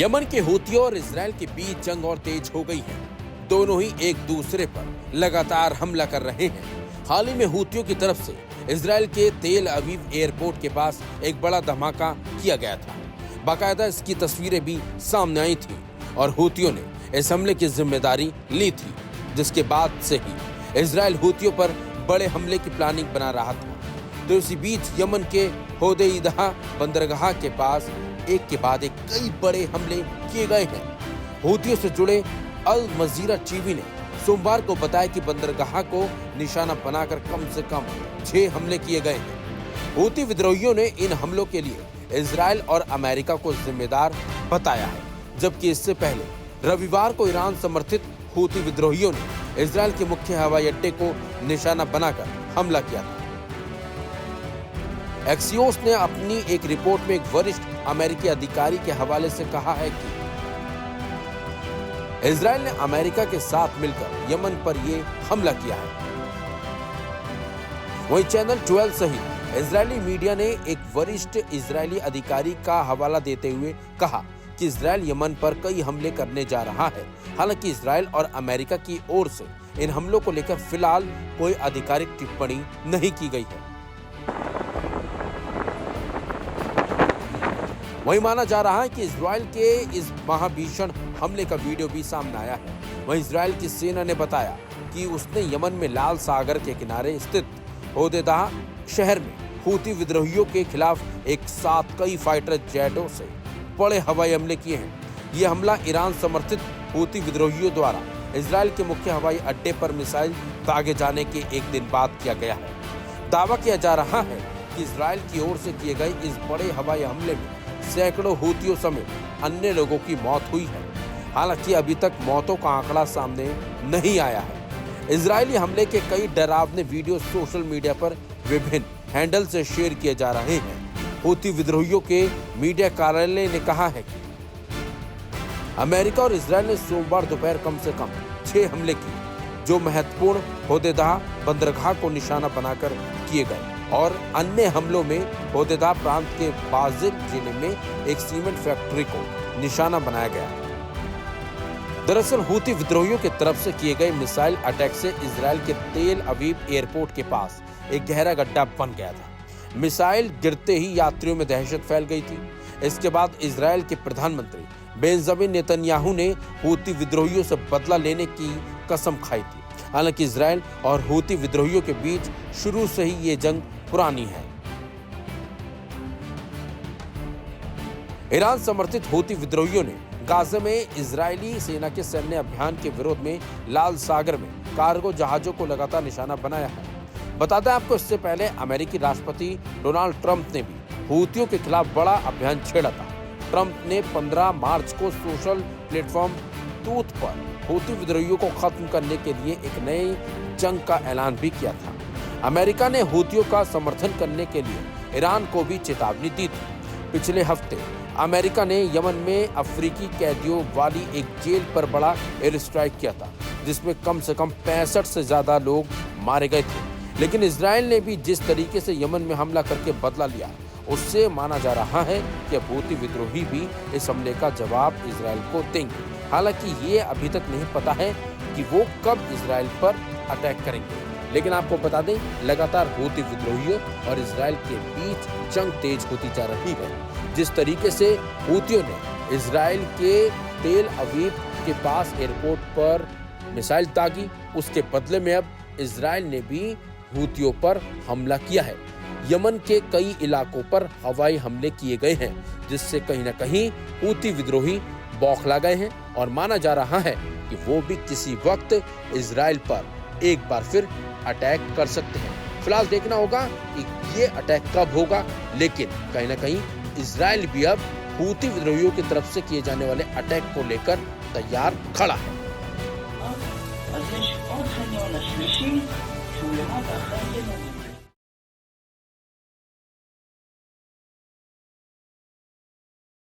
Yemen के हूतियों और Israel के बीच जंग और तेज हो गई है। दोनों ही एक दूसरे पर लगातार हमला कर रहे हैं। हाल ही में हूतियों की तरफ से इजराइल के तेल अवीव एयरपोर्ट के पास एक बड़ा धमाका किया गया था। बाकायदा इसकी तस्वीरें भी सामने आई थी और हूतियों ने इस हमले की जिम्मेदारी ली थी, जिसके बाद से ही इजराइल हूतियों पर बड़े हमले की प्लानिंग बना रहा था। तो इसी बीच यमन के होदेइदा बंदरगाह के पास एक के बाद एक कई बड़े हमले किए गए हैं। हूतियों से जुड़े अल मजीरा टीवी ने सोमवार को बताया कि बंदरगाह को निशाना बनाकर कम से कम 6 हमले किए गए हैं। हूती विद्रोहियों ने इन हमलों के लिए इजराइल और अमेरिका को जिम्मेदार बताया है, जबकि इससे पहले रविवार को ईरान समर्थित हूती विद्रोहियों ने इजराइल के मुख्य हवाई अड्डे को निशाना बनाकर हमला किया था। एक्सियोस ने अपनी एक रिपोर्ट में एक वरिष्ठ अमेरिकी अधिकारी के हवाले से कहा है कि इजराइल ने अमेरिका के साथ मिलकर यमन पर यह हमला किया है। वहीं चैनल 12 सहित इजरायली मीडिया ने एक वरिष्ठ इजरायली अधिकारी का हवाला देते हुए कहा कि इजराइल यमन पर कई हमले करने जा रहा है। हालांकि इजराइल और अमेरिका की ओर से इन हमलों को लेकर फिलहाल कोई आधिकारिक टिप्पणी नहीं की गई है। वहीं माना जा रहा है कि इजराइल के इस महाभीषण हमले का वीडियो भी सामने आया है। वहीं इजराइल की सेना ने बताया कि उसने यमन में लाल सागर के किनारे स्थित होदेदा शहर में हूती विद्रोहियों के खिलाफ एक साथ कई फाइटर जेटों से बड़े हवाई हमले किए हैं। यह हमला ईरान समर्थित हूती विद्रोहियों द्वारा इजराइल के मुख्य हवाई अड्डे पर मिसाइल दागे जाने के एक दिन बाद किया गया है। दावा किया जा रहा है कि इजराइल की ओर से किए गए इस बड़े हवाई हमले में सैकड़ों हूतियों समेत अन्य लोगों की मौत हुई है। हालांकि अभी तक मौतों का आंकड़ा सामने नहीं आया है। इजरायली हमले के कई डरावने वीडियो सोशल मीडिया पर विभिन्न हैंडल से शेयर किए जा रहे हैं। हूती विद्रोहियों के मीडिया कार्यालय ने कहा है कि अमेरिका और इजराइल ने सोमवार दोपहर कम से कम 6 हमले किए, जो महत्वपूर्ण होदेदा बंदरगाह को निशाना बनाकर किए गए। और अन्य हमलों में होदेदा प्रांत के बाजिल जिले में एक सीमेंट फैक्ट्री को निशाना बनाया गया। दरअसल हूती विद्रोहियों की तरफ से किए गए मिसाइल अटैक से इजराइल के तेल अवीव एयरपोर्ट के पास एक गहरा गड्ढा बन गया था। मिसाइल गिरते ही यात्रियों में दहशत फैल गई थी। इसके बाद इजराइल के प्रधानमंत्री बेंजामिन नेतन्याहू ने हूती विद्रोहियों से बदला लेने की कसम खाई थी। हालांकि इजराइल और हूती विद्रोहियों के बीच शुरू से ही ये जंग पुरानी है। ईरान समर्थित हूती विद्रोहियों ने गाजा में इजरायली सेना के सैन्य अभियान के विरोध में लाल सागर में कार्गो जहाजों को लगातार निशाना बनाया है। बता दें आपको, इससे पहले अमेरिकी राष्ट्रपति डोनाल्ड ट्रंप ने भी हूतियों के खिलाफ बड़ा अभियान छेड़ा था। ट्रंप ने 15 मार्च को सोशल प्लेटफॉर्म ट्रूथ पर हूती विद्रोहियों को खत्म करने के लिए एक नए जंग का ऐलान भी किया था। अमेरिका ने हूतियों का समर्थन करने के लिए ईरान को भी चेतावनी दी थी। पिछले हफ्ते अमेरिका ने यमन में अफ्रीकी कैदियों वाली एक जेल पर बड़ा एयर स्ट्राइक किया था, जिसमें कम से कम 65 से ज्यादा लोग मारे गए थे। लेकिन इजराइल ने भी जिस तरीके से यमन में हमला करके बदला लिया, उससे माना जा रहा है कि हूती विद्रोही भी इस हमले का जवाब इजराइल को देंगे। हालांकि ये अभी तक नहीं पता है कि वो कब इजराइल पर अटैक करेंगे। लेकिन आपको बता दें, लगातार हूती विद्रोहियों और इजराइल के बीच जंग तेज होती जा रही है। जिस तरीके से हूतियों ने इजराइल के तेल अवीव के पास एयरपोर्ट पर मिसाइल दागी, उसके बदले में अब इजराइल ने भी हूतियों पर हमला किया है। यमन के कई इलाकों पर हवाई हमले किए गए हैं, जिससे कहीं न कहीं हूती विद्रोही बौखला गए हैं और माना जा रहा है कि वो भी किसी वक्त इजराइल पर एक बार फिर अटैक कर सकते हैं। फिलहाल देखना होगा कि ये अटैक कब होगा, लेकिन कहीं ना कहीं इजराइल भी अब हूती विद्रोहियों की तरफ से किए जाने वाले अटैक को लेकर तैयार खड़ा है।